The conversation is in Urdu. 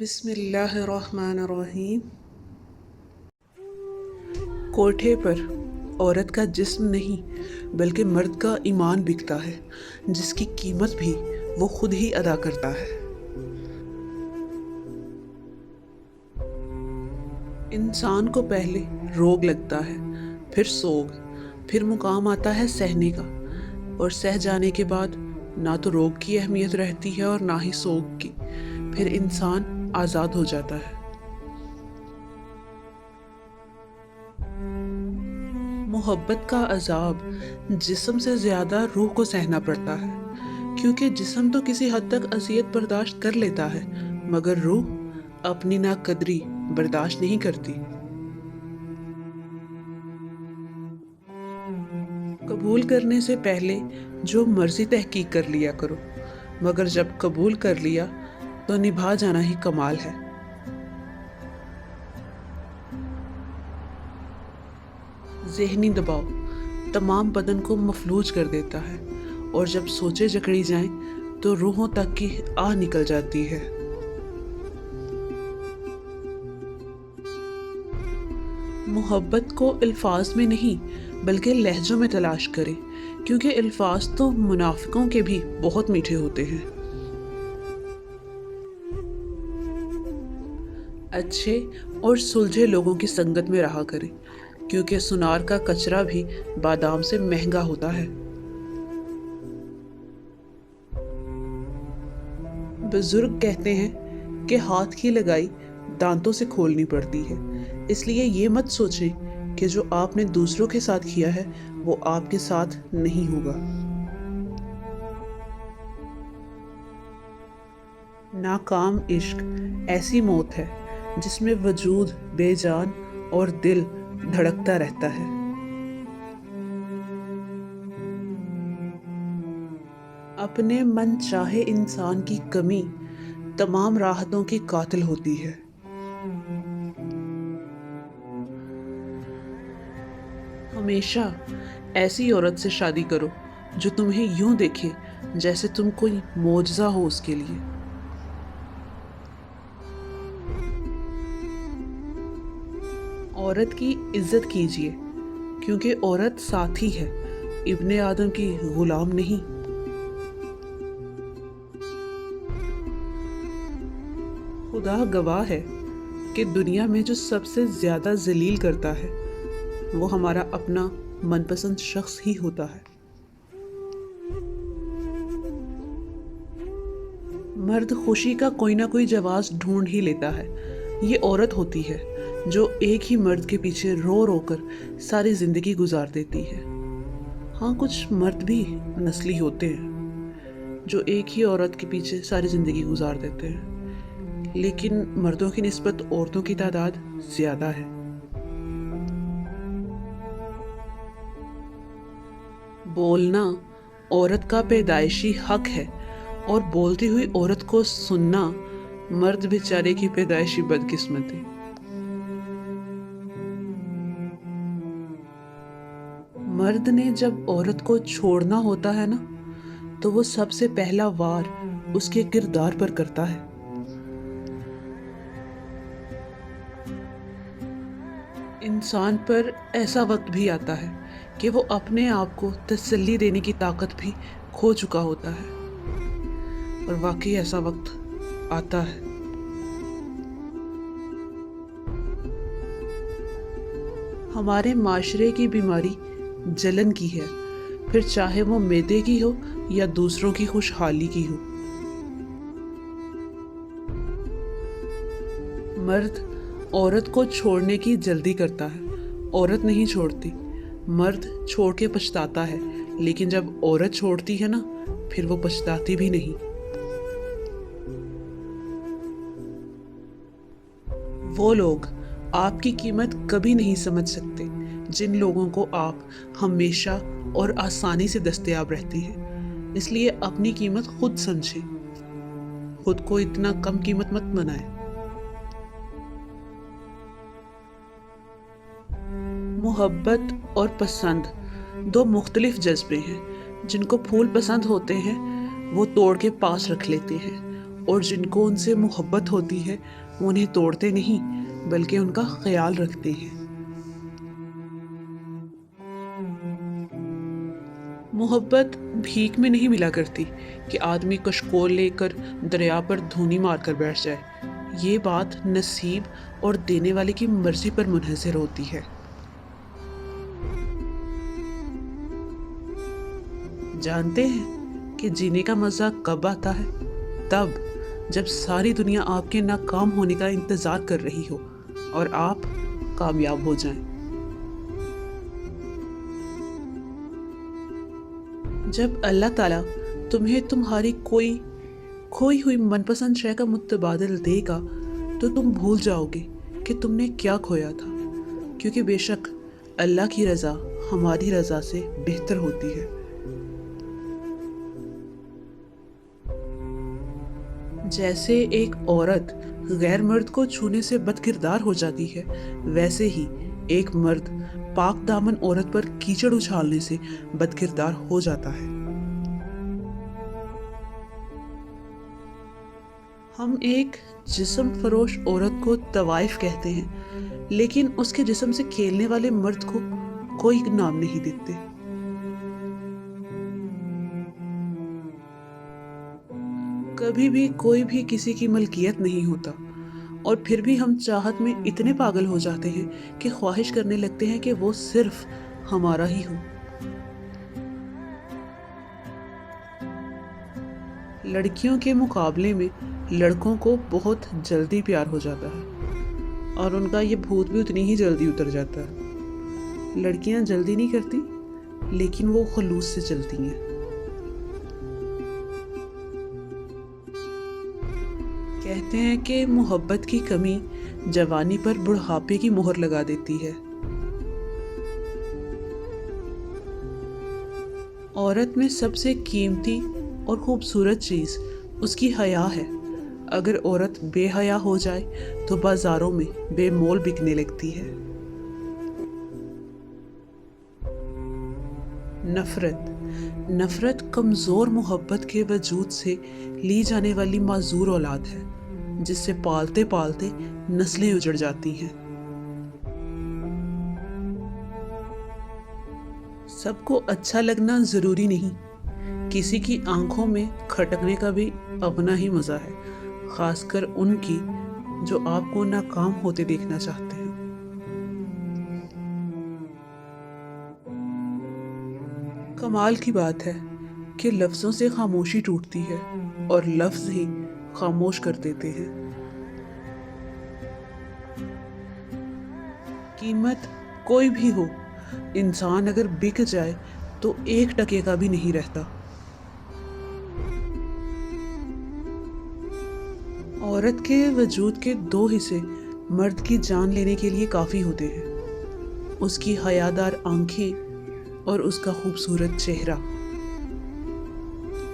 بسم اللہ الرحمن الرحیم۔ کوٹھے پر عورت کا جسم نہیں بلکہ مرد کا ایمان بکتا ہے، جس کی قیمت بھی وہ خود ہی ادا کرتا ہے۔ انسان کو پہلے روگ لگتا ہے، پھر سوگ، پھر مقام آتا ہے سہنے کا، اور سہ جانے کے بعد نہ تو روگ کی اہمیت رہتی ہے اور نہ ہی سوگ کی، پھر انسان آزاد ہو جاتا ہے۔ محبت کا عذاب جسم سے زیادہ روح کو سہنا پڑتا ہے، کیونکہ جسم تو کسی حد تک اذیت برداشت کر لیتا ہے، مگر روح اپنی ناقدری برداشت نہیں کرتی۔ قبول کرنے سے پہلے جو مرضی تحقیق کر لیا کرو، مگر جب قبول کر لیا تو نبھا جانا ہی کمال ہے۔ ذہنی دباؤ تمام بدن کو مفلوج کر دیتا ہے، اور جب سوچیں جکڑی جائیں تو روحوں تک کی آہ نکل جاتی ہے۔ محبت کو الفاظ میں نہیں بلکہ لہجوں میں تلاش کریں، کیونکہ الفاظ تو منافقوں کے بھی بہت میٹھے ہوتے ہیں۔ اچھے اور سلجھے لوگوں کی سنگت میں رہا کریں، کیونکہ سنار کا کچرا بھی بادام سے مہنگا ہوتا ہے۔ بزرگ کہتے ہیں کہ ہاتھ کی لگائی دانتوں سے کھولنی پڑتی ہے، اس لیے یہ مت سوچیں کہ جو آپ نے دوسروں کے ساتھ کیا ہے وہ آپ کے ساتھ نہیں ہوگا۔ ناکام عشق ایسی موت ہے جس میں وجود بے جان اور دل دھڑکتا رہتا ہے۔ اپنے من چاہے انسان کی کمی تمام راحتوں کی قاتل ہوتی ہے۔ ہمیشہ ایسی عورت سے شادی کرو جو تمہیں یوں دیکھے جیسے تم کوئی معجزہ ہو اس کے لیے۔ عورت کی عزت کیجیے، کیونکہ عورت ساتھی ہے، ابن آدم کی غلام نہیں۔ خدا گواہ ہے کہ دنیا میں جو سب سے زیادہ ذلیل کرتا ہے وہ ہمارا اپنا من پسند شخص ہی ہوتا ہے۔ مرد خوشی کا کوئی نہ کوئی جواز ڈھونڈ ہی لیتا ہے، یہ عورت ہوتی ہے جو ایک ہی مرد کے پیچھے رو رو کر ساری زندگی گزار دیتی ہے۔ ہاں، کچھ مرد بھی نسلی ہوتے ہیں جو ایک ہی عورت کے پیچھے ساری زندگی گزار دیتے ہیں، لیکن مردوں کی نسبت عورتوں کی تعداد زیادہ ہے۔ بولنا عورت کا پیدائشی حق ہے، اور بولتی ہوئی عورت کو سننا مرد بیچارے کی پیدائشی بدقسمتی۔ مرد نے جب عورت کو چھوڑنا ہوتا ہے نا، تو وہ سب سے پہلا وار اس کے کردار پر کرتا ہے۔ انسان پر ایسا وقت بھی آتا ہے کہ وہ اپنے آپ کو تسلی دینے کی طاقت بھی کھو چکا ہوتا ہے، اور واقعی ایسا وقت آتا ہے۔ ہمارے معاشرے کی بیماری جلن کی ہے، پھر چاہے وہ معدے کی ہو یا دوسروں کی خوشحالی کی ہو۔ مرد عورت کو چھوڑنے کی جلدی کرتا ہے، عورت نہیں چھوڑتی۔ مرد چھوڑ کے پچھتاتا ہے، لیکن جب عورت چھوڑتی ہے نا، پھر وہ پچھتاتی بھی نہیں۔ وہ لوگ آپ کی قیمت کبھی نہیں سمجھ سکتے جن لوگوں کو آپ ہمیشہ اور آسانی سے دستیاب رہتی ہیں، اس لیے اپنی قیمت خود سمجھیں، خود کو اتنا کم قیمت مت بنائیں۔ محبت اور پسند دو مختلف جذبے ہیں۔ جن کو پھول پسند ہوتے ہیں وہ توڑ کے پاس رکھ لیتے ہیں، اور جن کو ان سے محبت ہوتی ہے وہ انہیں توڑتے نہیں بلکہ ان کا خیال رکھتے ہیں۔ محبت بھیک میں نہیں ملا کرتی کہ آدمی کشکول لے کر دریا پر دھونی مار کر بیٹھ جائے۔ یہ بات نصیب اور دینے والے کی مرضی پر منحصر ہوتی ہے۔ جانتے ہیں کہ جینے کا مزہ کب آتا ہے؟ تب جب ساری دنیا آپ کے ناکام ہونے کا انتظار کر رہی ہو اور آپ کامیاب ہو جائیں۔ جب اللہ تعالیٰ تمہیں تمہاری کوئی کھوئی ہوئی من پسند شے کا متبادل دے گا تو تم بھول جاؤ گے کہ تم نے کیا کھویا تھا، کیونکہ بے شک اللہ کی رضا ہماری رضا سے بہتر ہوتی ہے۔ جیسے ایک عورت غیر مرد کو چھونے سے بد کردار ہو جاتی ہے، ویسے ہی ایک مرد پاک دامن عورت پر کیچڑ اچھالنے سے بد کردار ہو جاتا ہے۔ ہم ایک جسم فروش عورت کو طوائف کہتے ہیں، لیکن اس کے جسم سے کھیلنے والے مرد کو کوئی نام نہیں دیتے۔ کبھی بھی کوئی بھی کسی کی ملکیت نہیں ہوتا، اور پھر بھی ہم چاہت میں اتنے پاگل ہو جاتے ہیں کہ خواہش کرنے لگتے ہیں کہ وہ صرف ہمارا ہی ہو۔ لڑکیوں کے مقابلے میں لڑکوں کو بہت جلدی پیار ہو جاتا ہے، اور ان کا یہ بھوت بھی اتنی ہی جلدی اتر جاتا ہے۔ لڑکیاں جلدی نہیں کرتی، لیکن وہ خلوص سے چلتی ہیں۔ کہتے ہیں کہ محبت کی کمی جوانی پر بڑھاپے کی مہر لگا دیتی ہے۔ عورت میں سب سے قیمتی اور خوبصورت چیز اس کی حیا ہے۔ اگر عورت بے حیا ہو جائے تو بازاروں میں بے مول بکنے لگتی ہے۔ نفرت کمزور محبت کے وجود سے لی جانے والی معذور اولاد ہے، جس سے پالتے پالتے نسلیں اجڑ جاتی ہیں۔ سب کو اچھا لگنا ضروری نہیں، کسی کی آنکھوں میں کھٹکنے کا بھی اپنا ہی مزہ ہے، خاص کر ان کی جو آپ کو ناکام ہوتے دیکھنا چاہتے ہیں۔ کمال کی بات ہے کہ لفظوں سے خاموشی ٹوٹتی ہے اور لفظ ہی خاموش کر دیتے ہیں۔ قیمت کوئی بھی ہو، انسان اگر بک جائے تو 1 ٹکے کا بھی نہیں رہتا۔ عورت کے وجود کے 2 حصے مرد کی جان لینے کے لیے کافی ہوتے ہیں: اس کی حیادار آنکھیں اور اس کا خوبصورت چہرہ۔